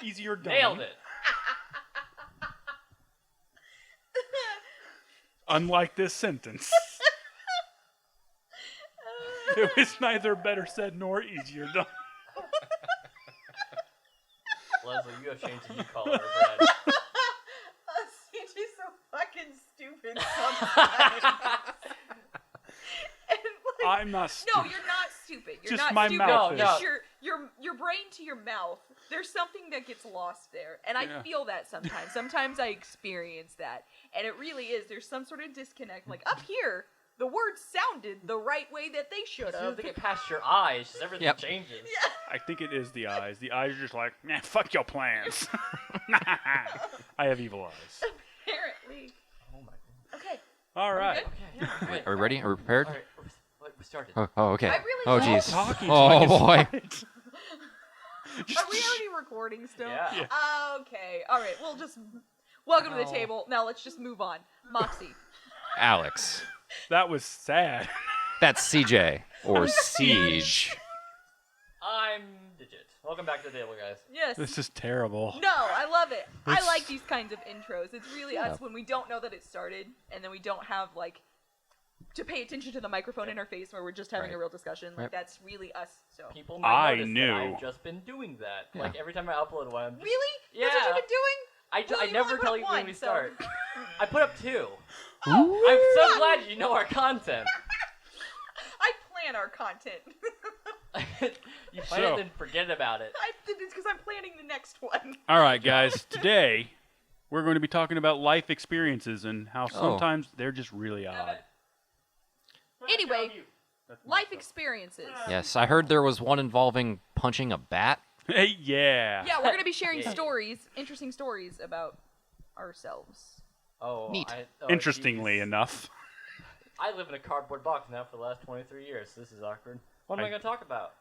easier done. Nailed it. Unlike this sentence. It was neither better said nor easier done. Leslie, you have changed the new color of red. Ceej is so fucking stupid sometimes. And, like, I'm not stupid. no, you're not stupid. You're Just not my stupid. mouth is. It's your brain to your mouth. There's something that gets lost there. And I Yeah. feel that sometimes. Sometimes I experience that. And it really is. There's some sort of disconnect. Like, up here, the words sounded the right way that they should As soon as have. they get past your eyes, just everything Yep. changes. Yeah. I think it is the eyes. The eyes are just like, nah, fuck your plans. I have evil eyes. Apparently. Oh my goodness. Okay. All right. good? Okay, yeah. Wait. Are we ready? Are we prepared? All right, we started. Oh, okay. I really Oh, like jeez. Talking Oh, boy. Are we already recording still? Yeah. Okay. All right. We'll just welcome to the Oh. table. Now let's just move on. Moxie. Alex. That was sad. That's CJ. Or Ceej. I'm Digit. Welcome back to the table, guys. Yes. This is terrible. No, I love it. I This- like these kinds of intros. It's really us Yeah. when we don't know that it started, and then we don't have like to pay attention to the microphone in our face where we're just having Right. a real discussion. Like Right. that's really us. So People might I notice knew. that I've just been doing that. Yeah. Like every time I upload one, I'm just, really, Yeah. that's what you've been doing. Well, I you've never only put tell up you when one, we so- start. I put up 2. Oh, I'm so glad you know our content. I plan our content. You plan So- it and forget about it. It's because I'm planning the next one. All right, guys. Today, we're going to be talking about life experiences and how sometimes they're just really odd. Anyway, That's life messed experiences. Yes, I heard there was one involving punching a bat. up. Hey, yeah. Yeah, we're gonna be sharing Yeah. stories, interesting stories about ourselves. Oh, Neat. Interestingly geez. enough. I live in a cardboard box now for the last 23 years. So this is awkward. What am I going to talk about?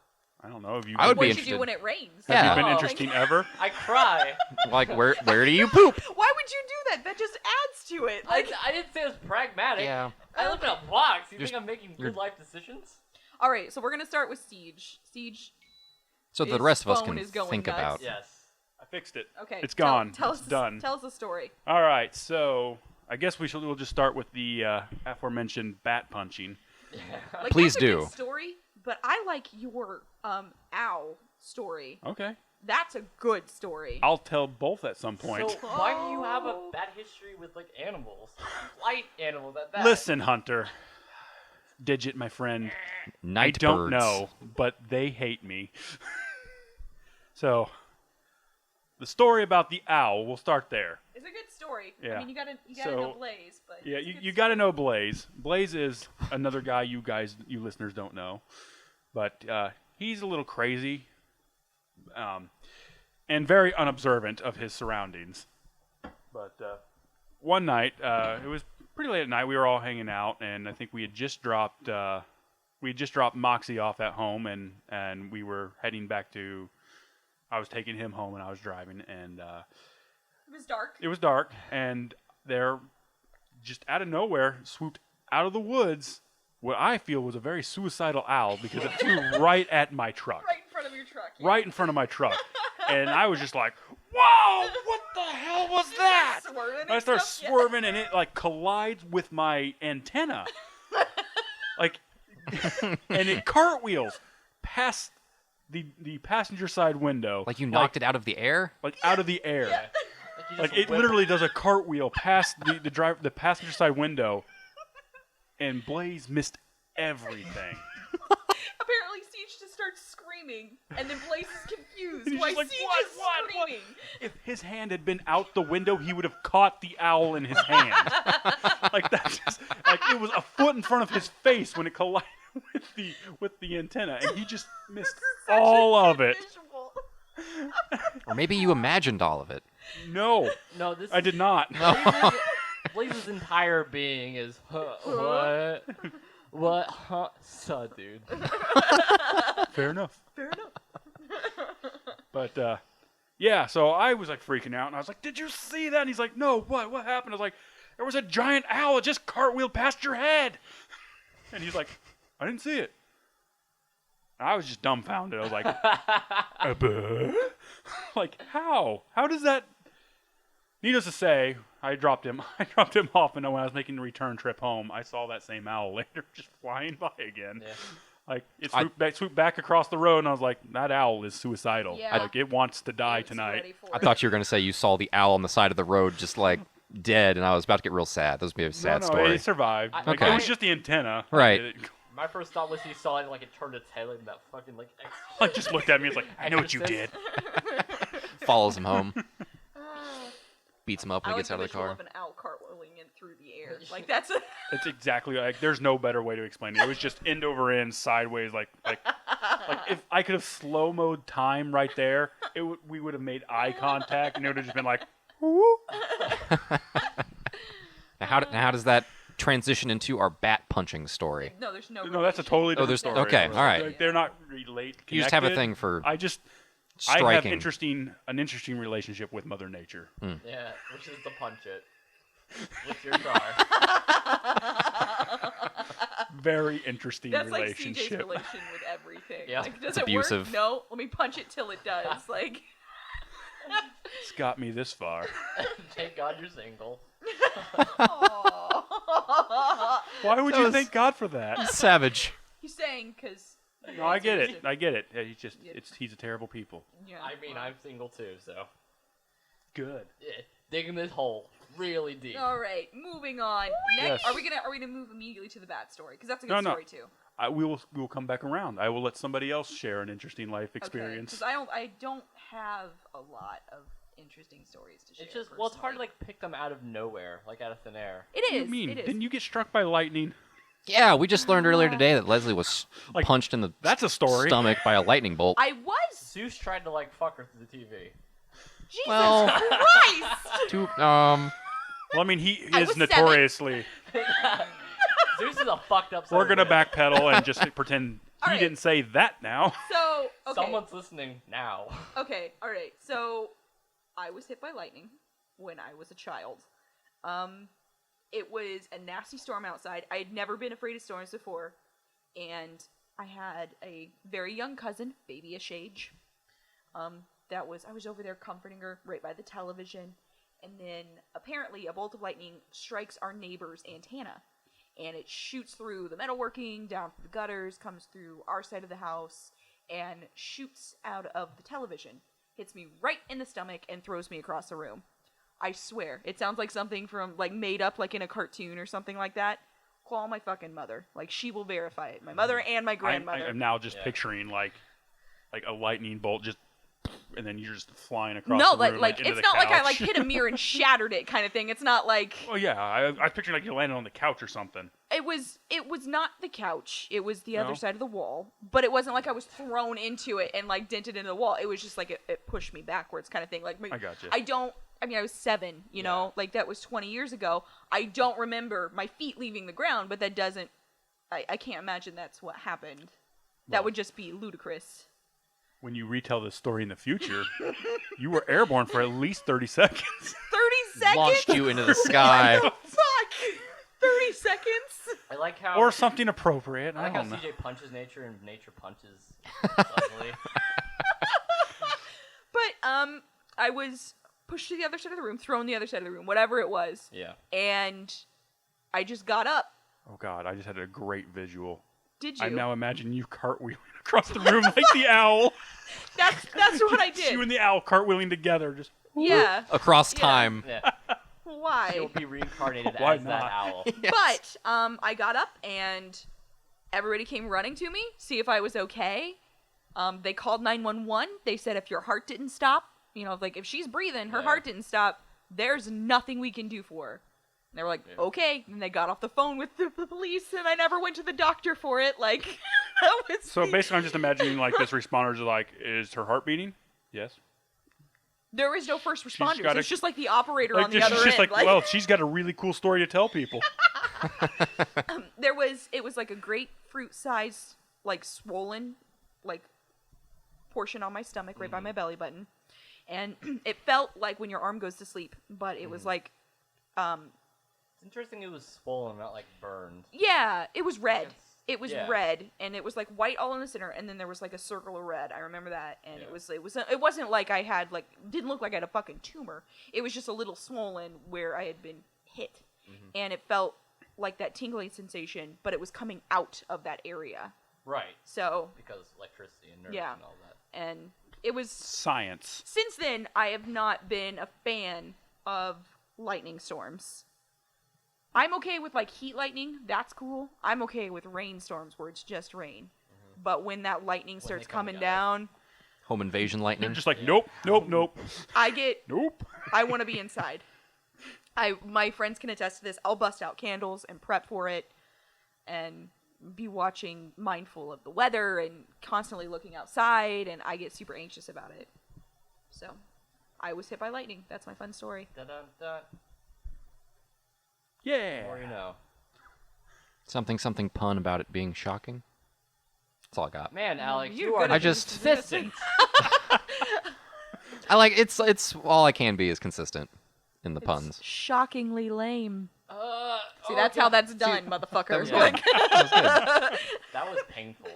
I don't know. Have you I would What be did you do interested. when it rains? have Yeah. you been Oh. interesting ever? I cry. Like, where do you poop? Why would you do that? That just adds to it. Like, I didn't say it was pragmatic. Yeah. I live in a box. You Just- think I'm making you're- good life decisions? all right, so we're gonna start with Ceej. Ceej. So the His rest of us phone can is going think nuts. about. Yes. I fixed it. Okay, It's gone. Tell It's us done. Tell us the story. All right. So I guess we'll just start with the aforementioned bat punching. Like, Please that's a do. good story, but I like your owl story. Okay. That's a good story. I'll tell both at some point. So why do you have a Oh. bad history with like animals, light animals at that? Listen, Hunter. Digit, my friend. Night I don't birds. know, but they hate me. So, the story about the owl, we'll start there. It's a good story. Yeah. I mean, you gotta So, know Blaze, but Yeah, it's a you good got to know Blaze. Blaze is another guy you listeners don't know. But he's a little crazy and very unobservant of his surroundings. But one night, it was pretty late at night, we were all hanging out, and I think we had just dropped Moxie off at home, and we were heading back to, I was taking him home and I was driving, and It was dark. it was dark, and there, just out of nowhere, swooped out of the woods what I feel was a very suicidal owl because it flew right at my truck. Right in front of your truck. yeah. Right in front of my truck. And I was just like, whoa, what the hell was that? Swerving and I start stuff, yeah. swerving, and it like collides with my antenna. Like, and it cartwheels past the passenger side window. Like you knocked it out of the air? Like out of the air. Yeah. you Like just it whip- literally does a cartwheel past the passenger side window, and Blaze missed everything. Apparently, Ceej just starts screaming, and then Blaze is confused. He's Why just like, Ceej "What, is what, what?" screaming? If his hand had been out the window, he would have caught the owl in his hand. Like that, like it was a foot in front of his face when it collided with the antenna, and he just missed Such a all of good it. visual. Or maybe you imagined all of it. No, No, this I did not. Blaze's entire being is what? Huh? So, dude. Fair enough. Fair enough. But yeah, so I was like freaking out, and I was like, "Did you see that?" And he's like, "No, what? What happened?" I was like, "There was a giant owl that just cartwheeled past your head." And he's like, "I didn't see it." And I was just dumbfounded. I was like, "Buh?" Like, how? How does that... Needless to say, I dropped him off, and when I was making the return trip home, I saw that same owl later just flying by again. Yeah. Like, it swooped back across the road, and I was like, that owl is suicidal. Yeah. Like, it wants to die It's tonight. ready for I it. thought you were going to say you saw the owl on the side of the road just like dead, and I was about to get real sad. That was maybe a sad no, story. it survived. Like, Okay. It was just the antenna. Right. My first thought was he saw it like it turned its head like that fucking like. Like, just looked at me. It's like, I know what you did. Follows him home. Beats him up when I he like gets the out of the visual car. of an owl cartwheeling in through the air. Like that's a It's exactly like, there's no better way to explain it. It was just end over end, sideways, like if I could have slow-moed time right there, we would have made eye contact, and it would have just been like, whoop. Now, how does that transition into our bat punching story? no. There's no. No, that's a relation. totally different there's- story. okay, all right. Like, they're not related. You just have a connected. thing for I have striking. an interesting relationship with Mother Nature. Yeah, which is to punch it with your car. Very interesting That's like CJ's relationship. relation with everything. Yeah. Like, does It's it abusive. work? No. Let me punch it till it does. Like. It's got me this far. Thank God you're single. Aw. Why would That you was- thank God for that? savage. He's saying because. No, I get it. I get it. Yeah, he's a terrible people. Yeah. I mean, I'm single too, so Good. yeah, digging this hole really deep. All right, moving on. Yes. Next, are we gonna move immediately to the bat story? Because that's a No, good no. story too. We will come back around. I will let somebody else share an interesting life experience. Because I don't have a lot of interesting stories to share. It's just well, it's hard to personally. like pick them out of nowhere, like out of thin air. It What do is. you mean? It is. Didn't you get struck by lightning? Yeah, we just learned earlier today that Leslie was Like, punched in the That's a story. stomach by a lightning bolt. I was. Zeus tried to like fuck her through the TV. Jesus Well- Christ! Um, Well, I mean, he I is was 7. notoriously. Zeus is a fucked up. son We're of a gonna bitch. backpedal and just pretend All he right. didn't say that now. So okay. Someone's listening now. Okay. All right. So I was hit by lightning when I was a child. It was a nasty storm outside. I had never been afraid of storms before, and I had a very young cousin, baby Ceej. I was over there comforting her right by the television, and then apparently a bolt of lightning strikes our neighbor's antenna, and it shoots through the metalworking, down through the gutters, comes through our side of the house, and shoots out of the television, hits me right in the stomach, and throws me across the room. I swear, it sounds like something from, like, made up, like, in a cartoon or something like that. Call my fucking mother. Like, she will verify it. My mother and my grandmother. I'm now just Yeah. picturing like a lightning bolt just, and then you're just flying across No, the room, like into it's the not like I, couch. like, hit a mirror and shattered it kind of thing. It's not like... Oh yeah, I was picturing like you landed on the couch or something. It was not the couch. It was the other No? side of the wall. But it wasn't like I was thrown into it and, like, dented into the wall. It was just like it pushed me backwards kind of thing. Like, I gotcha. I mean, I was 7, you know? Like, that was 20 years ago. I don't remember my feet leaving the ground, but that doesn't... I can't imagine that's what happened. That Well. would just be ludicrous. When you retell this story in the future, you were airborne for at least 30 seconds. 30 seconds? launched you into the sky. Fuck! 30 seconds? I like how. Or something appropriate. I I like how don't know. CJ punches nature and nature punches Leslie. But, I was pushed to the other side of the room, thrown the other side of the room, whatever it was. Yeah. And I just got up. Oh god, I just had a great visual. Did you? I'm now imagining you cartwheeling across the room like the owl. That's what I did. You and the owl cartwheeling together, just Yeah. Across Yeah. time. Yeah. Why? He'll be reincarnated Why as that not? owl. But I got up and everybody came running to me, see if I was okay. They called 911. They said if your heart didn't stop, you know, like if she's breathing, her Yeah. heart didn't stop, there's nothing we can do for her. And they were like, okay. And they got off the phone with the police, and I never went to the doctor for it. Like, that was so basically I'm just imagining like this responders are like, is her heart beating? Yes. there is no first responders. gotta- It's just like the operator Like, on the she's other just end. like, well, she's got a really cool story to tell people. It was like a grapefruit size, like swollen, like portion on my stomach right by my belly button. And it felt like when your arm goes to sleep, but it was like, It's interesting it was swollen, not like burned. yeah, it was red. It was Yeah. red, and it was like white all in the center, and then there was like a circle of red. I remember that, and Yeah. it wasn't like I had like didn't look like I had a fucking tumor. It was just a little swollen where I had been hit, and it felt like that tingling sensation, but it was coming out of that area. Right. So Because electricity and nerves Yeah. and all that. and it was Science. since then I have not been a fan of lightning storms. I'm okay with like heat lightning, that's cool. I'm okay with rainstorms where it's just rain. But when that lightning starts they come coming together. down, Home invasion You're lightning. just like, nope, nope, nope, I get nope. I want to be inside. My friends can attest to this. I'll bust out candles and prep for it and be watching mindful of the weather and constantly looking outside, and I get super anxious about it. So, I was hit by lightning. That's my fun story. Da-da-da. Yeah. Or you know. Something pun about it being shocking. That's all I got. Man, Alex, You're you good are at consistent. I like it's all I can be is consistent in the It's puns. shockingly lame. Uh, See, that's how that's done, motherfucker. was Yeah. good. That was good. That was painful.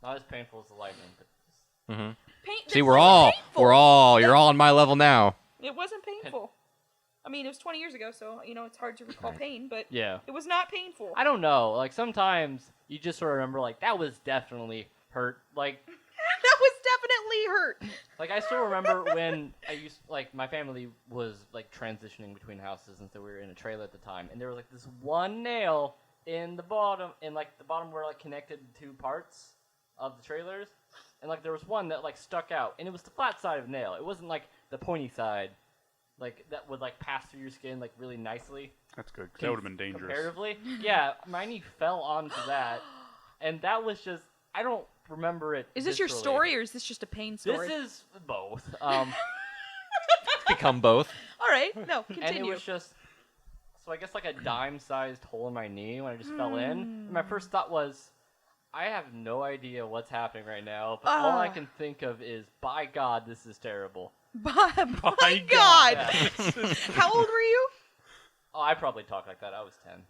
Not as painful as the lightning, but Hmm Pain- See, it we're wasn't painful. you're all on my level now. It wasn't painful. I mean, it was 20 years ago, so, it's hard to recall pain, but yeah. it was not painful. I don't know. Like sometimes you just sort of remember, like that was definitely hurt. Like That was definitely hurt. I still remember when I used my family was like transitioning between houses, and so we were in a trailer at the time, and there was like this one nail in the bottom, where like connected the two parts of the trailers, and like there was one that like stuck out, and it was the flat side of the nail. It wasn't like the pointy side, like that would like pass through your skin like really nicely. That's good. 'Cause that would have been dangerous. Comparatively, yeah, my knee fell onto that, and that was just I don't remember it. Is this your viscerally. story, or is this just a pain story? This is both. Become both. All right, no, And it continue. was just, so I guess like a dime-sized hole in my knee when I just fell in. And my first thought was, I have no idea what's happening right now, but all I can think of is, by God, this is terrible. My God! Yeah. How old were you? Oh, I probably talk like that. I was 10.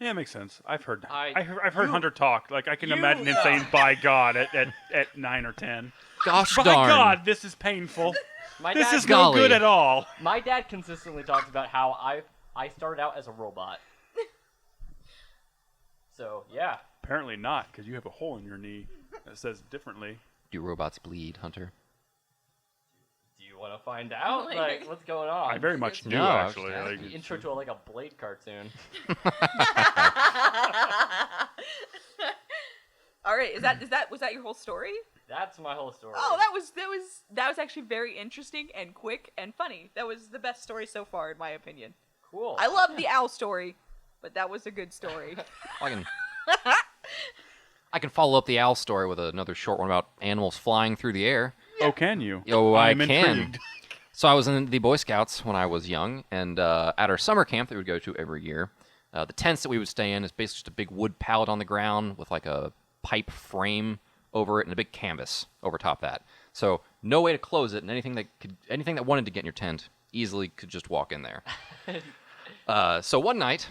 Yeah, it makes sense. I've heard I- I've heard you- Hunter talk. Like I can you- imagine him saying "by God" at 9 or 10. Gosh By darn. God, this is painful. My This dad, is no Golly. good at all. my dad consistently talks about how I started out as a robot. So, yeah. Apparently not, because you have a hole in your knee that says differently. Do robots bleed, Hunter? Do you want to find out? Like- Like, what's going on? I very much do, No, I was actually. just Like, The intro to like a Blade cartoon. All right, was that your whole story? That's my whole story. Oh, that was actually very interesting and quick and funny. That was the best story so far, in my opinion. Cool. I love the owl story, but that was a good story. I can follow up the owl story with another short one about animals flying through the air. oh, can you? Oh, I I'm can. intrigued. So I was in the Boy Scouts when I was young, and at our summer camp that we would go to every year, the tents that we would stay in is basically just a big wood pallet on the ground with like a pipe frame over it and a big canvas over top that. So no way to close it, and anything that wanted to get in your tent easily could just walk in there. So one night,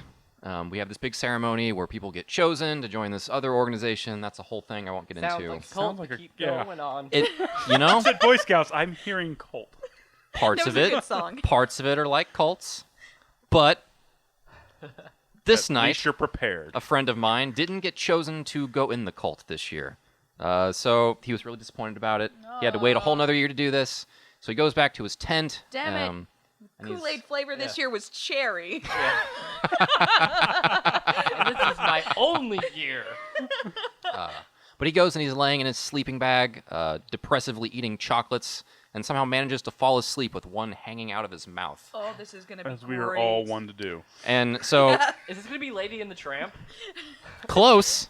we have this big ceremony where people get chosen to join this other organization. That's a whole thing I won't get Sounds into. like a cult. Sounds like a- Keep yeah. going on. It, you know, Said Boy Scouts. I'm hearing cult. parts That of was a it, good song. parts of it are like cults, but this At night, least you're prepared. a friend of mine didn't get chosen to go in the cult this year. So he was really disappointed about it. He had to wait a whole nother year to do this. So he goes back to his tent. Damn it. and he's- Kool-Aid flavor this year was cherry. And this is my only year. But he goes and he's laying in his sleeping bag, depressively eating chocolates, and somehow manages to fall asleep with one hanging out of his mouth. Oh, this is gonna be As great. we are all one to do. And so, Is this gonna be Lady and the Tramp? close.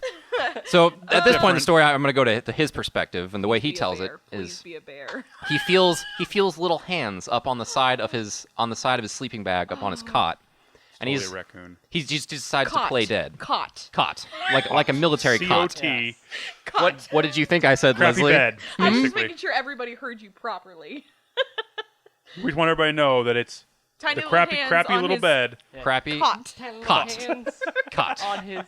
So at this point in the Different. story, I'm going to go to his perspective, and the way he Be a tells bear. it Please is be a bear. he feels little hands up on the side of his sleeping bag up on his cot, and Totally a raccoon. he just decides to Caught. play dead. Caught. Cot, like a military cot. COT. Caught. What did you think I said, Crappy Leslie? bed. I was just Basically. making sure everybody heard you properly. We just want everybody to know that it's Tiny the little crappy, hands crappy on little his bed. Yeah. Crappy Caught. Ten little Cot. hands cot. on his.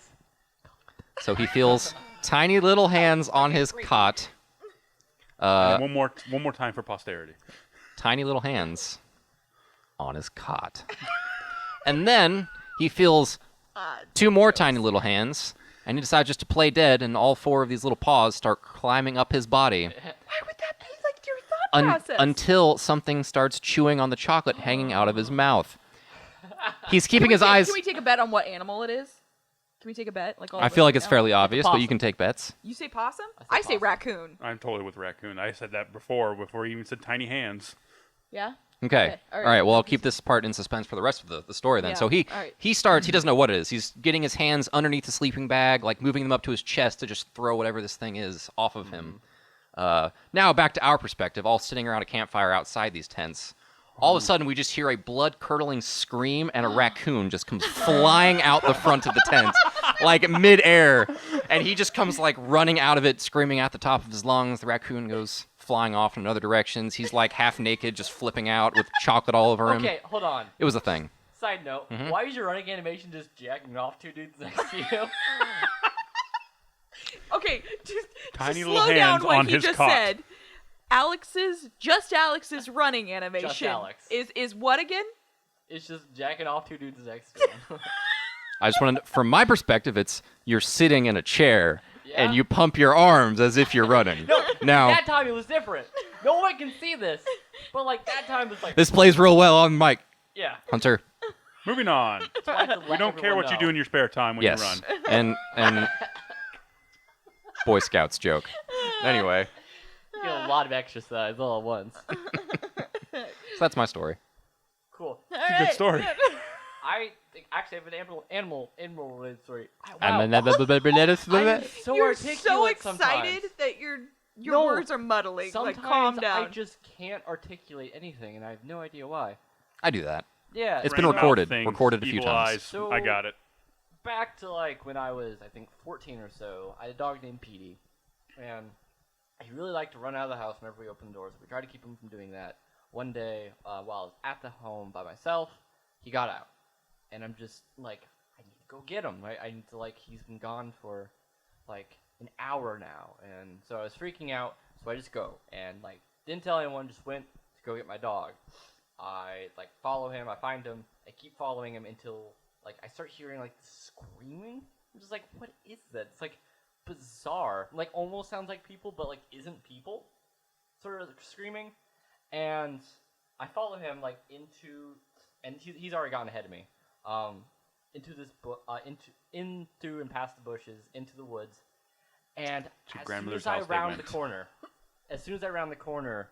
So he feels tiny little hands on his cot. And one more time for posterity. Tiny little hands on his cot. And then he feels 2 more tiny little hands, and he decides just to play dead, and all 4 of these little paws start climbing up his body. Why would that be like your thought process? Until something starts chewing on the chocolate hanging out of his mouth. He's keeping his eyes... Can we take a bet on what animal it is? Can we take a bet? Like all I of feel us like it's now? fairly obvious, but you possum. can take bets. You say possum? I say I say possum. raccoon. I'm totally with raccoon. I said that before you even said tiny hands. Yeah? Okay. All All right. right. Well, I'll keep this part in suspense for the rest of the story then. Yeah. So All right. he starts. He doesn't know what it is. He's getting his hands underneath the sleeping bag, like moving them up to his chest to just throw whatever this thing is off of him. Now back to our perspective, all sitting around a campfire outside these tents. All of a sudden, we just hear a blood-curdling scream, and a raccoon just comes flying out the front of the tent, like mid-air. And he just comes like running out of it, screaming at the top of his lungs. The raccoon goes flying off in other directions. He's like half naked, just flipping out with chocolate all over him. Okay, hold on. It was a thing. Side note, why is your running animation just jacking off 2 dudes next to you? Okay, just Tiny slow little down hands what on he his just cock. said. Alex's running animation Alex. is what again? It's just jacking off 2 dudes next to him. I just want to, from my perspective, it's you're sitting in a chair and Yeah. you pump your arms as if you're running. Now, That time it was different. No one can see this. But like that time it's like this plays real well on mic. yeah. Hunter, Moving on. So I have to We let don't care everyone what you know. do in your spare time when yes, you run. and Boy Scouts joke. Anyway, You get a lot of exercise all at once. so that's my story. Cool. It's a good story. I think actually I have an animal related story. Wow. I'm I'm so You're articulate so excited sometimes. that your No, words are muddling. Sometimes Like, calm down. I just can't articulate anything, and I have no idea why. I do that. Yeah. It's been Rain mouth recorded. things, Recorded a few evil times. eyes. So- I got it. Back to like when I was, I think, 14 or so, I had a dog named Petey, and he really liked to run out of the house whenever we opened the doors. We tried to keep him from doing that. One day, while I was at the home by myself, he got out, and I'm just like, I need to go get him. Right? I need to like, he's been gone for like an hour now, and so I was freaking out. So I just go and like didn't tell anyone. Just went to go get my dog. I like follow him. I find him. I keep following him until like I start hearing like screaming. I'm just like, what is that? It's like bizarre. Like almost sounds like people, but like isn't people. Sort of screaming, and I follow him like into, and he's already gotten ahead of me. Into this into and past the bushes, into the woods, and To as soon grandmother's as I house they round the went. corner,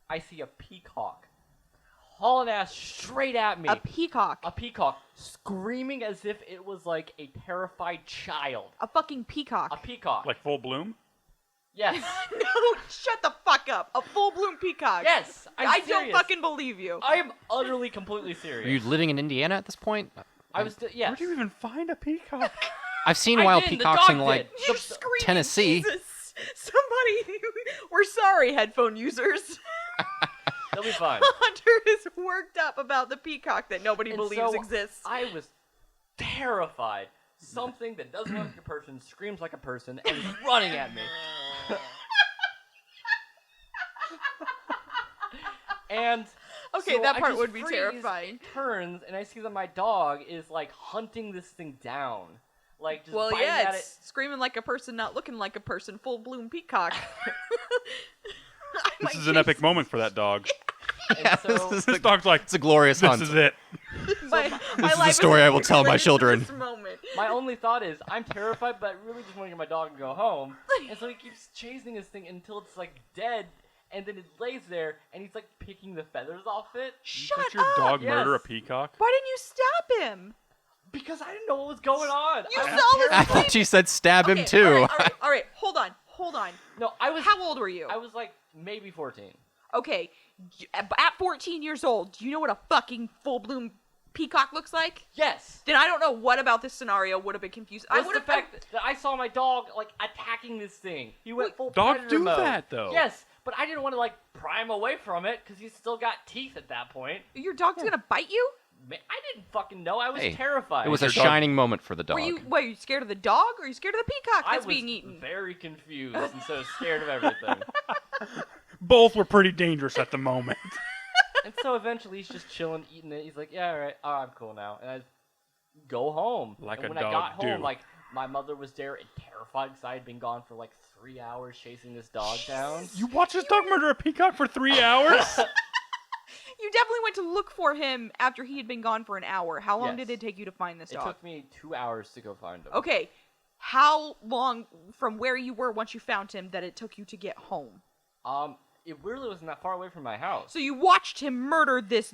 I see a peacock hauling ass straight at me. A peacock. A peacock screaming as if it was like a terrified child. A fucking peacock. A peacock. Like full bloom? Yes. No, shut the fuck up. A full-bloom peacock. Yes. I don't serious. fucking believe you. I am utterly, completely serious. Are you living in Indiana at this point? I was. Yes. Where'd you even find a peacock? I've seen I wild didn't, the peacocks dog in like did. You're screaming, Tennessee. Jesus. Somebody, we're sorry, headphone users. They'll be fine. Hunter is worked up about the peacock that nobody And believes so exists. I was terrified. Something that doesn't look like a person screams like a person and is running at me. And Okay, so that I part just would be freeze, terrifying. It turns, and I see that my dog is like hunting this thing down, like just Well, biting yeah, at it's screaming like a person, not looking like a person, full-bloom peacock. This is an epic moment for that dog. it. And so, This dog's like, It's a glorious this hunt. is it. My This is the life story I will tell my related to children. this moment. my only thought is, I'm terrified, but I really just want to get my dog and go home. And so he keeps chasing this thing until it's like dead, and then it lays there, and he's like picking the feathers off it. Shut Let your up! dog Yes. murder a peacock? Why didn't you stop him? Because I didn't know what was going on. You I was saw this I terrified. thought you said stab him Okay, too. All right. Hold on. No, I was. How old were you? I was like maybe 14. Okay, at 14 years old, do you know what a fucking full-bloom peacock looks like? Yes. Then I don't know what about this scenario would have been confused. I What's would the have. fact that I saw my dog like attacking this thing? He went full Dogs predator do mode. that, though. Yes, but I didn't want to like pry him away from it because he's still got teeth at that point. Your dog's gonna bite you? I didn't fucking know. I was Hey, terrified. It was a Your dog- shining moment for the dog. Were you scared of the dog, or are you scared of the peacock I that's was being eaten? very confused and so scared of everything. Both were pretty dangerous at the moment. And so eventually he's just chilling, eating it. He's like, yeah, all right. Oh, I'm cool now. And I go home. Like and a when I dog got home, do. like, my mother was there and terrified because I had been gone for like 3 hours chasing this dog down. You watched this dog murder a peacock for 3 hours? You definitely went to look for him after he had been gone for an hour. How long Yes. did it take you to find this It dog? took me 2 hours to go find him. Okay, how long from where you were once you found him that it took you to get home? It really wasn't that far away from my house. So you watched him murder this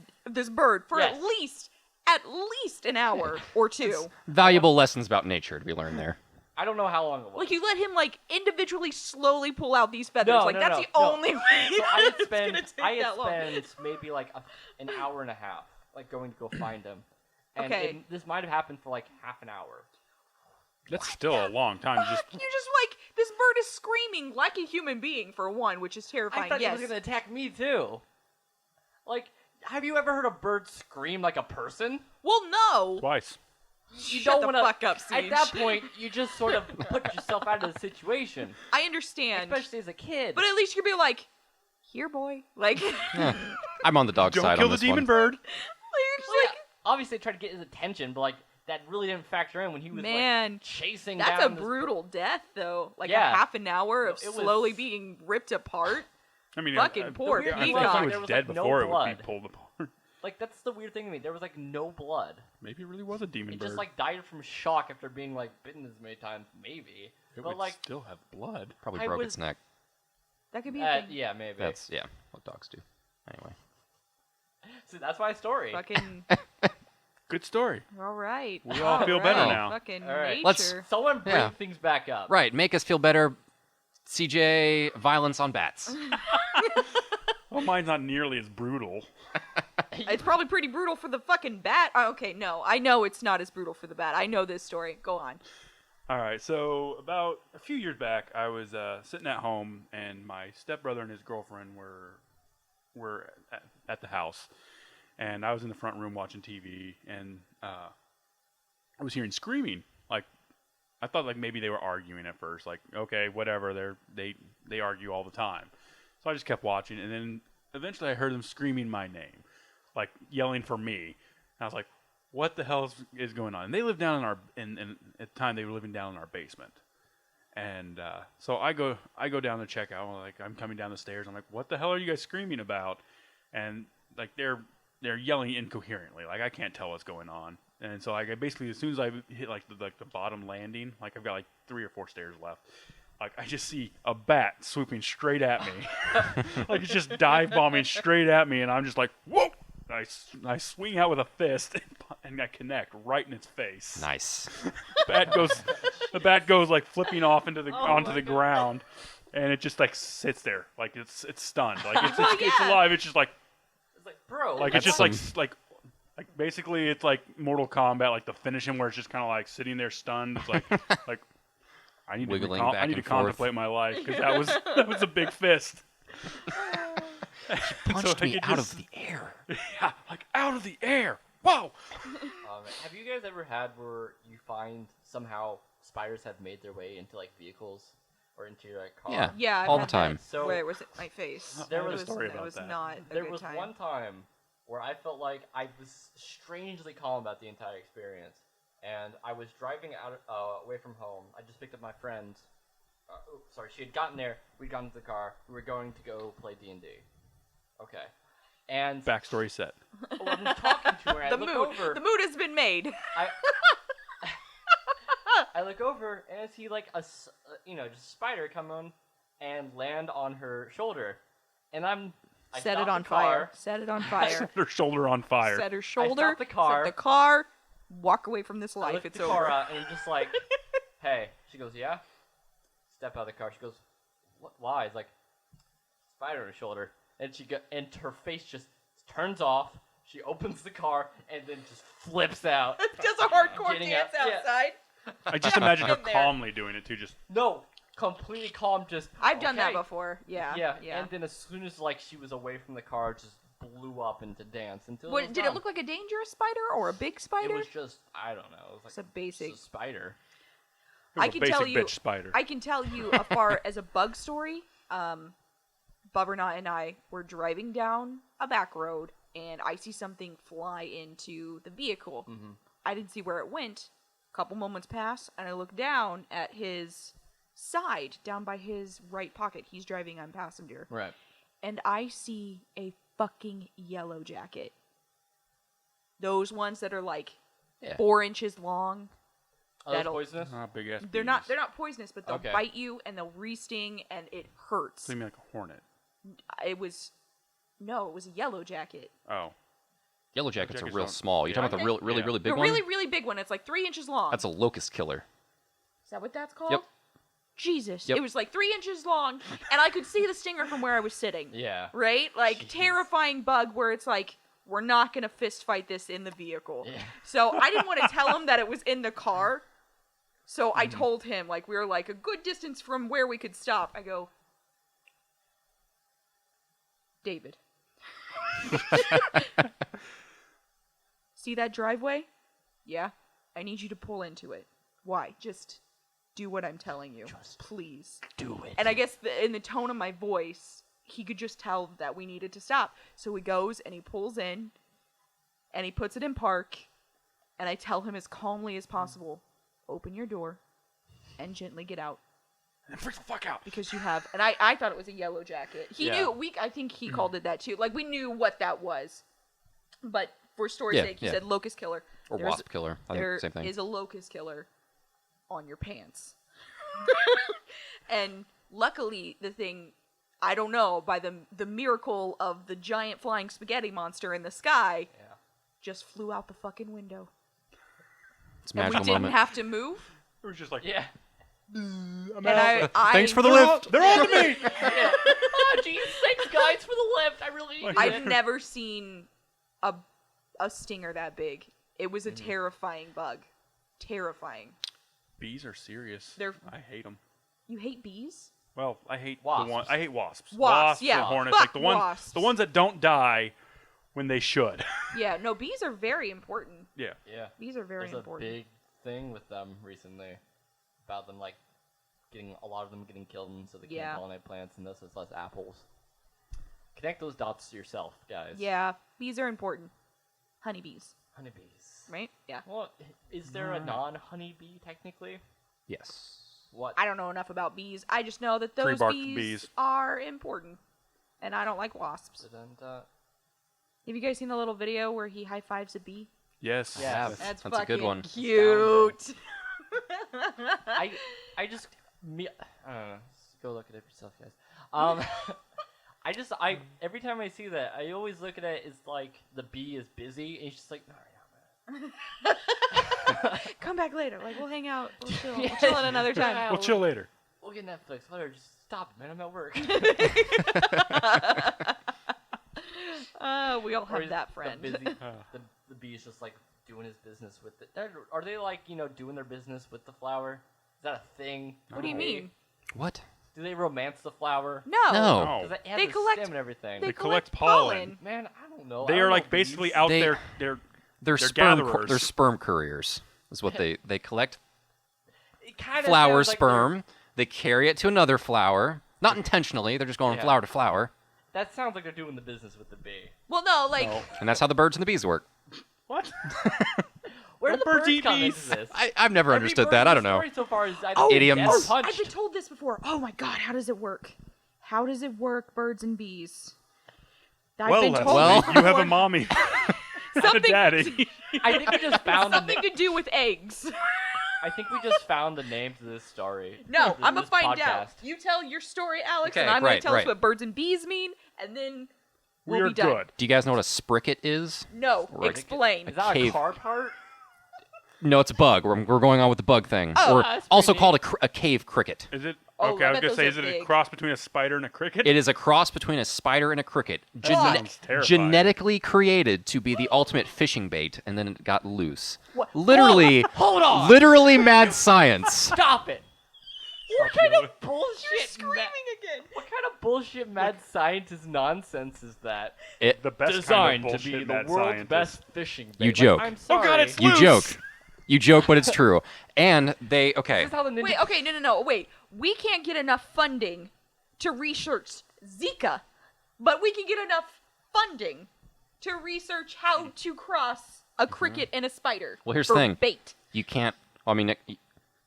bird for Yes. at least an hour or two. Valuable lessons about nature to be learned there. I don't know how long it was. Like, you let him, like, individually slowly pull out these feathers. No, like, no, that's no, the no. only way So I had it's gonna spent, take I had that long. spent maybe like an hour and a half, like going to go find him. And Okay. this might have happened for like half an hour. That's still a long time. Fuck, you just, like, this bird is screaming like a human being, for one, which is I terrifying, thought yes. it was gonna attack me too. Like, have you ever heard a bird scream like a person? Well, no. Twice. You Shut don't the want to. fuck up, At Ceej. that point, you just sort of put yourself out of the situation, I understand. especially as a kid. But at least you could be like, here, boy. Like, Eh, I'm on the dog Don't side kill on the this demon one. bird. you're just Well, yeah, like, obviously, I tried to get his attention, but like that really didn't factor in when he was man, like chasing that's a down. this brutal death, though. Like, Yeah. a half an hour No, of it was- slowly being ripped apart. I mean, Fucking poor The weird I thing think peacock. if he there was was, dead like, no before, it would blood. be pulled apart. Like that's the weird thing to me. There was like no blood. Maybe it really was a demon He bird. just like died from shock after being like bitten as many times. Maybe, it but would like still have blood. Probably I broke was- its neck. That could be a thing. yeah, maybe. That's what dogs do. Anyway. So that's my story. Fucking, Good story. all right. We all feel better Alright, now. Fucking All right. nature. Let's- Someone bring Yeah. things back up. Right, make us feel better. CJ, violence on bats. Well, mine's not nearly as brutal. It's probably pretty brutal for the fucking bat. Oh, okay, no. I know it's not as brutal for the bat. I know this story. Go on. All right, so about a few years back, I was sitting at home, and my stepbrother and his girlfriend were at the house, and I was in the front room watching TV, and I was hearing screaming. Like, I thought like maybe they were arguing at first. Like, okay, whatever. They argue all the time. So I just kept watching, and then eventually I heard them screaming my name, like yelling for me. And I was like, what the hell is going on? And they lived down in our, and at the time they were living down in our basement. And so I go down to check out. Like, I'm coming down the stairs. I'm like, what the hell are you guys screaming about? And like they're yelling incoherently. Like, I can't tell what's going on. And so like I basically, as soon as I hit like the bottom landing, like I've got like 3 or 4 stairs left. Like, I just see a bat swooping straight at me. Like, it's just dive bombing straight at me, and I'm just like, whoa! I swing out with a fist, and I connect right in its face. Nice. The bat goes like flipping off onto my the God. ground, and it just like sits there, like it's stunned, like it's yeah. alive. It's just like It's like, bro. it's That's just some- like basically it's like Mortal Kombat, like the finish him where it's just kind of like sitting there stunned. It's like I need Wiggling to back I need to and forth. contemplate my life, because that was a big fist. Punched like, me it out just- of the air. Yeah, like out of the air. Wow. Have you guys ever had where you find somehow spiders have made their way into like vehicles or into your like, car? Yeah. Yeah, I've all the had time. that. So Where was it? My face. There I have was a story that about was that. not a there good was time. one time where I felt like I was strangely calm about the entire experience, and I was driving out away from home. I just picked up my friend. She had gotten there. We'd gotten into the car. We were going to go play D&D. Okay, and Backstory set. I'm talking to her. And The I look mood. over. The mood has been made. I look over and I see like just a spider come on and land on her shoulder, and I Set stop it on the car. fire. Set it on fire. Set her shoulder on fire. Set her shoulder. stop the car. Set the car. Walk away from this I life. lift It's the over. car out and I'm just like, hey. She goes, yeah. Step out of the car. She goes, what? Why? It's like spider on her shoulder, and and her face just turns off. She opens the car and then just flips out. Does a hardcore Getting dance out, yeah. outside. I just imagine her In there. calmly doing it too. Just No, completely calm. Just I've done that okay. before. Yeah. Yeah, Yeah. and then as soon as like she was away from the car, just blew up into dance until. What, did it look like a dangerous spider or a big spider? It was just, I don't know. It was like It's a basic just a spider. It was I a can basic tell you. bitch spider. I can tell you as far as a bug story. Bubbernut and I were driving down a back road, and I see something fly into the vehicle. Mm-hmm. I didn't see where it went. A couple moments pass, and I look down at his side, down by his right pocket. He's driving, I'm passenger. Right. And I see a fucking yellow jacket. Those ones that are like Yeah. 4 inches long. Are those That'll- poisonous? Big ass. They're not poisonous, but they'll Okay. bite you and they'll re-sting and it hurts. So you mean like a hornet? It was a yellow jacket. Oh, Yellow jackets are jackets real don't- small. You yeah. talking about the really, Yeah. really big The one? really, really big one. It's like 3 inches long. That's a locust killer. Is that what that's called? Yep. Jesus. Yep. It was like 3 inches long, and I could see the stinger from where I was sitting. Yeah. Right? Like, Jeez. terrifying bug where it's like, we're not going to fist fight this in the vehicle. Yeah. So I didn't want to tell him that it was in the car. So I told him, like, we were like a good distance from where we could stop. I go, David. See that driveway? Yeah. I need you to pull into it. Why? Just do what I'm telling you. Please. Do it. And I guess in the tone of my voice, he could just tell that we needed to stop. So he goes and he pulls in and he puts it in park. And I tell him as calmly as possible, open your door and gently get out. and freak the fuck out. Because you have, and I thought it was a yellow jacket. He Yeah. knew, I think he called it that too. Like, we knew what that was. But for story's Yeah, sake, he yeah. said locust killer. Or There's- wasp killer. I There think same thing. is a locust killer on your pants. And luckily, the thing, I don't know, by the miracle of the giant flying spaghetti monster in the sky, Yeah. just flew out the fucking window. It's a And we magical didn't moment. have to move. It was just like, Yeah. I'm And out. Thanks for the They're lift. on- They're on to me. Yeah. Oh, jeez, thanks guys for the lift. I really need I've it. never seen a stinger that big. It was a terrifying bug. Terrifying. Bees are serious. I hate them. You hate bees? Well, I hate Wasps. the one. I hate wasps. Wasps, yeah. and hornets, Fuck like wasps. the ones that don't die when they should. Yeah, no, bees are very important. Yeah. Yeah. Bees are very There's important. a big thing with them recently about them like getting a lot of them getting killed and so they Yeah. can't pollinate plants and thus it's less apples. Connect those dots to yourself, guys. Yeah, bees are important. Honeybees, Honeybees. right? Yeah. Well, is there a non-honeybee technically? Yes. What? I don't know enough about bees. I just know that those Tree-barked bees, bees. are important. And I don't like wasps. Didn't, Have you guys seen the little video where he high fives a bee? Yes. Yeah. Yes. That's a fucking good one. cute. I just I don't know. Just go look at it yourself, guys. I every time I see that, I always look at it as like the bee is busy, and it's just like, no, man. Come back later. Like, we'll hang out. We'll chill. Yeah. We'll chill at another time. Yeah. We'll chill later. We'll get Netflix. Whatever. Just stop it, man. I'm at work. We all Or have is that the friend. busy- the bee's just like doing his business with it. Are they like doing their business with the flower? Is that a thing? What do you mean? What? Do they romance the flower? No. No. No. 'Cause it has They a collect- stem and everything. They collect collect pollen. Man, I don't know. They I are don't like know basically bees. out They- there. They're They're sperm. gatherers. They're sperm couriers. Is what they collect It kinda flower sounds like sperm. They carry it to another flower. Not intentionally. They're just going Yeah. flower to flower, that sounds like they're doing the business with the bee. Well, no, like, No. and that's how the birds and the bees work. What? Where did the birds birds eat come bees? into this? I've never Every understood bird that. in I the don't know. story So far is either Oh, dead Idioms. or I've punched. been told this before. Oh my god, how does it work? How does it work, birds and bees? I've Well, been Leslie, told Well- this you have a before. mommy and a Something- daddy. I think we just found the Something to do with eggs. I think we just found the name to this story. No, This- I'm gonna this find podcast. out. You tell your story, Alex, and Okay, I'm gonna right, tell us right. what birds and bees mean, and then We we'll are be done. good. Do you guys know what a spricket is? No, Right. explain. Is that Cave. a car part? No, it's a bug. We're going on with the bug thing. Oh, or that's also pretty called a cave cricket. Is it? Oh, Okay, I I was bet gonna those say, are is it a big. cross between a spider and a cricket? It is a cross between a spider and a cricket. Sounds terrifying. Genetically created to be the ultimate fishing bait, and then it got loose. What? Literally, Hold on. literally mad science. Stop it. What kind of bullshit? You're screaming again. What kind of bullshit mad scientist nonsense is that? The best Designed kind of to be bullshit the mad world's scientist. best fishing bait. You joke. I'm sorry. Oh God, it's You loose. joke. You joke, but it's true. And they This is how the ninja. Wait, okay, no, wait. We can't get enough funding to research Zika, but we can get enough funding to research how to cross a cricket and a spider. Well, here's for the thing. Bait. You can't. I mean,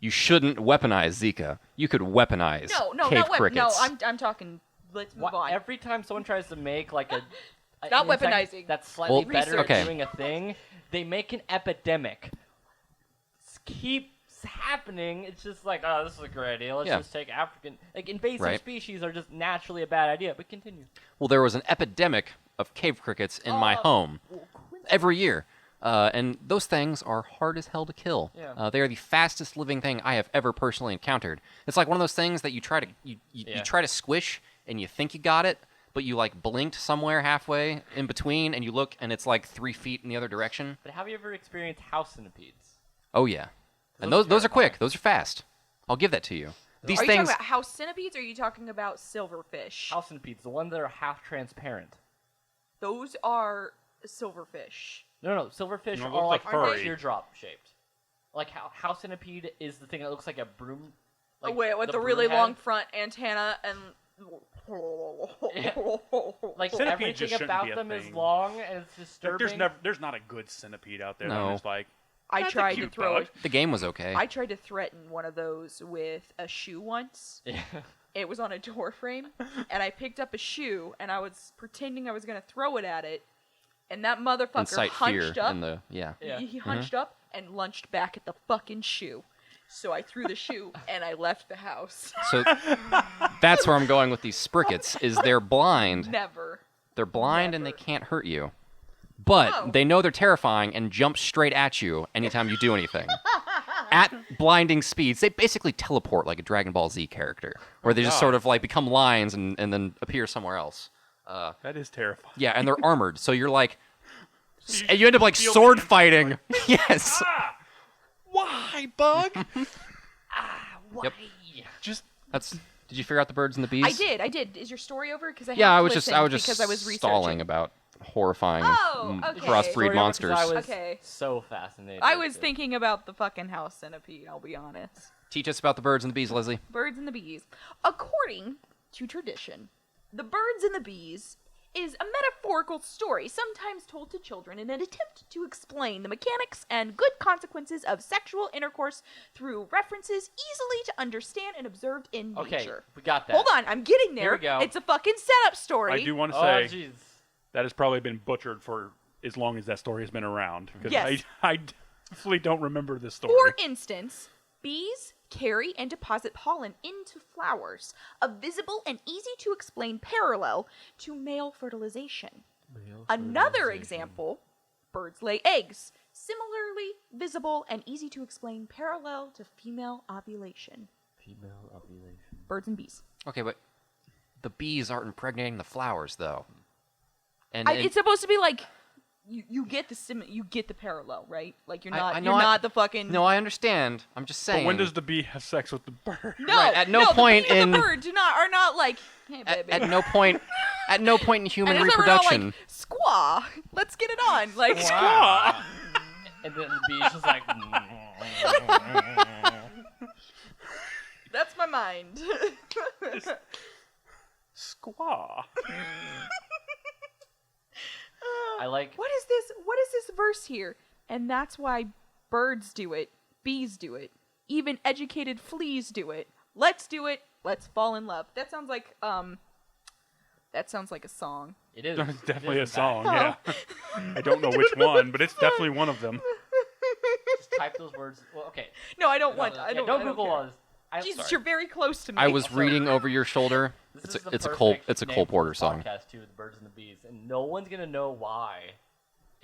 you shouldn't weaponize Zika. You could weaponize No, cave not weapon. crickets. No, I'm talking. Let's move on. Every time someone tries to make like a Not an insect weaponizing. that's slightly Well, better okay. at doing a thing, they make an epidemic. Keeps happening. It's just like, oh, this is a great idea. Let's Yeah. just take African, like invasive Right. species are just naturally a bad idea. But continue. Well, there was an epidemic of cave crickets in my home every year. And those things are hard as hell to kill. Yeah. They are the fastest living thing I have ever personally encountered. It's like one of those things that you try to you try to squish and you think you got it, but you like blinked somewhere halfway in between and you look and it's like 3 feet in the other direction. But have you ever experienced house centipedes? Oh yeah, and Those are those are quick. terrifying. Those are fast. I'll give that to you. These Are you things. talking about house centipedes or are you talking about silverfish? House centipedes, the ones that are half transparent. Those are silverfish. No, silverfish No, are those like are furry. teardrop shaped. Like how house centipede is the thing that looks like a broom. Like Oh, wait, with the broom really head. long front antenna and. Like Centipedes everything just shouldn't about be a them is thing. long and it's disturbing. There's not a good centipede out there. No. I'm just like, I that's a tried to cute throw bug. it. The game was okay. I tried to threaten one of those with a shoe once. Yeah. It was on a door frame, and I picked up a shoe, and I was pretending I was gonna throw it at it, and that motherfucker Incite fear hunched up. in the yeah. Yeah. He hunched up and lunged back at the fucking shoe. So I threw the shoe and I left the house. So that's where I'm going with these sprickets. Is they're blind. Never. They're blind and they Never. can't hurt you. But Oh. they know they're terrifying and jump straight at you anytime you do anything. At blinding speeds, they basically teleport like a Dragon Ball Z character, where they just God. sort of like become lines and then appear somewhere else. that is terrifying. Yeah, and they're armored, so you're like, you and you end up like feel sword them. fighting. Yes. Ah! Why, bug? Why? Yep. Just That's. Did you figure out the birds and the bees? I did. Is your story over? Because Yeah, I was because just I was researching. stalling about horrifying Oh, okay. crossbreed Story over 'cause monsters. I was Okay. so fascinated. I with was it. thinking about the fucking house centipede. I'll be honest. Teach us about the birds and the bees, Leslie. Birds and the Bees. According to tradition, The Birds and the Bees is a metaphorical story sometimes told to children in an attempt to explain the mechanics and good consequences of sexual intercourse through references easily to understand and observed in Okay, nature. we got that. Hold on, I'm getting there. Here we go. It's a fucking setup story. I do want to Oh, say jeez. that has probably been butchered for as long as that story has been around. Because Yes. I definitely don't remember this story. For instance, bees carry and deposit pollen into flowers, a visible and easy to explain parallel to male fertilization. Another example, birds lay eggs, similarly visible and easy to explain parallel to female ovulation. Female ovulation. Birds and bees. Okay, but the bees aren't impregnating the flowers, though. And, It's supposed to be like you get you get the parallel, right? Like you're not I know you're I- not the fucking no, I understand. I'm just saying. But when does the bee have sex with the bird? no Right, at no no, point the bee in- and the bird are not like hey baby. at no point, at no point in human and it's never not reproduction. like squaw. Let's get it on. Like Wow. And then the bee's just like. that's my mind. Squaw. I like. What is this? What is this verse here? And that's why birds do it, bees do it, even educated fleas do it. Let's do it. Let's fall in love. That sounds like a song. It is. It's definitely It a is, in song, fact. yeah. I don't know which one, but it's definitely one of them. Just type those words. Well, okay. No, I don't No, want. no, I yeah, don't. don't I don't Google care. us. I'm Jesus, sorry. you're very close to me. I was Also- reading over your shoulder. This It's is the a Cole perfect it's a name Cole for Porter this song. Podcast too, the birds and the bees, and no one's gonna know why.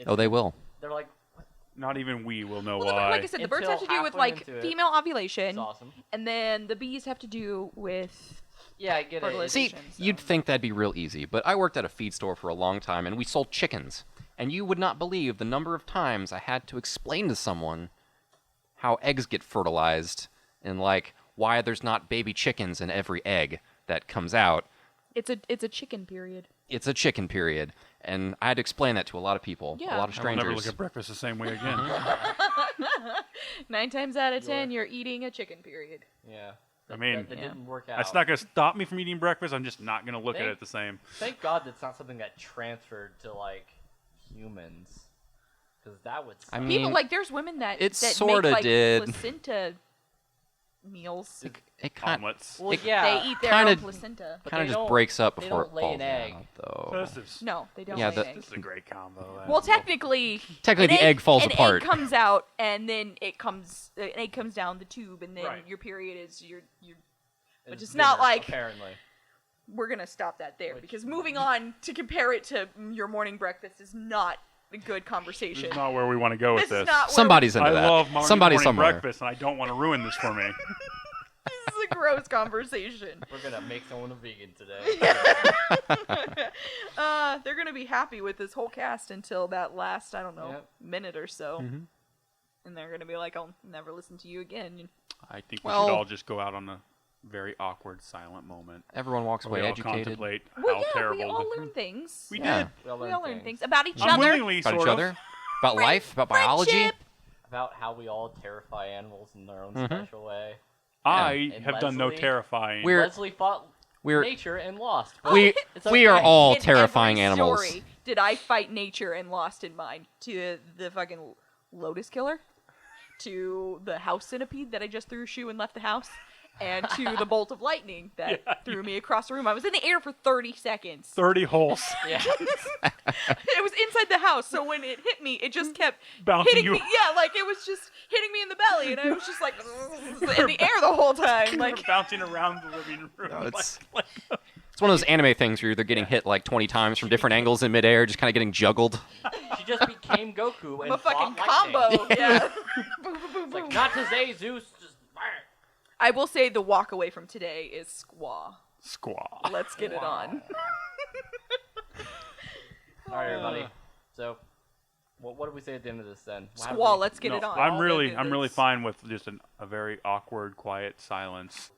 Oh, they will. They're like, Not even we will know Well, why. like I said, the birds Until have to do with halfway like into it. female ovulation, it's awesome. and then the bees have to do with. Yeah, I get it. Fertilization. See, So- you'd think that'd be real easy, but I worked at a feed store for a long time, and we sold chickens. And you would not believe the number of times I had to explain to someone how eggs get fertilized, and like why there's not baby chickens in every egg that comes out. It's a chicken period. It's a chicken period. And I had to explain that to a lot of people, Yeah. a lot of I will strangers. never look at breakfast the same way again. 9 times out of 10, you're eating a chicken period. Yeah. I mean, that didn't work out. That's not going to stop me from eating breakfast. I'm just not going to look at it the same. Thank God that's not something that transferred to like humans, because that would. Suck. I mean, People like there's women that it that sorta make like did. placenta meals. It kind Omelets. Well, it yeah. They eat their kinda- own placenta. But of they just don't- breaks up they before don't it lay falls an egg. out, though. This is No, they don't Yeah, lay the- eggs. this is a great combo. Well, technically, Technically, an the egg falls an apart. egg comes out, and then an egg comes down the tube, and then Right. your period is your. But It's it's not bigger, like apparently. we're gonna stop that there Which- because moving on to compare it to your morning breakfast is not a good conversation. This is not where we want to go with This is this. not where Somebody's into I that. love morning, Somebody morning somewhere. breakfast, and I don't want to ruin this for me. This is a gross conversation. We're gonna make someone a vegan today. They're gonna be happy with this whole cast until that last, I don't know, Yep. minute or so. Mhm. And they're gonna be like, I'll never listen to you again. I think we Well- should all just go out on a very awkward, silent moment. Everyone walks Where away we all educated. contemplate Well, how yeah, terrible. we all this- learn things. We Yeah. did. We all We learn all learn things things about each other. Unwillingly, About sort each of. other, about life, about biology. Friendship. about how we all terrify animals in their own Mhm. special way. I And have done no Leslie? terrifying. We're- Leslie fought we're- nature and lost. but We it's we are okay. all In terrifying every animals. story did I fight nature and lost in mine? To the fucking lotus killer? To the house centipede that I just threw a shoe and left the house? And to the bolt of lightning that Yeah, threw me across the room. I was in the air for 30 seconds. 30 holes Yeah. It was inside the house, so when it hit me, it just kept bouncing hitting you. me. Yeah, like it was just hitting me in the belly, and I was just like in the air the whole time. Like Like, bouncing around the living room. No, it's- like, It's one of those anime things where you're either getting hit like 20 times from different angles in midair, just kind of getting juggled. She just became Goku and I'm a fucking fought lightning. combo. Yeah. Boom, boom, boom, It's like, boom. not today, Zeus. Just bang. I will say the walk away from today is squaw. squaw. Let's get it on. All right, everybody. So, what do we say at the end of this then? Squaw, let's get No, it on. I'm All really the fine with just a very awkward, quiet silence.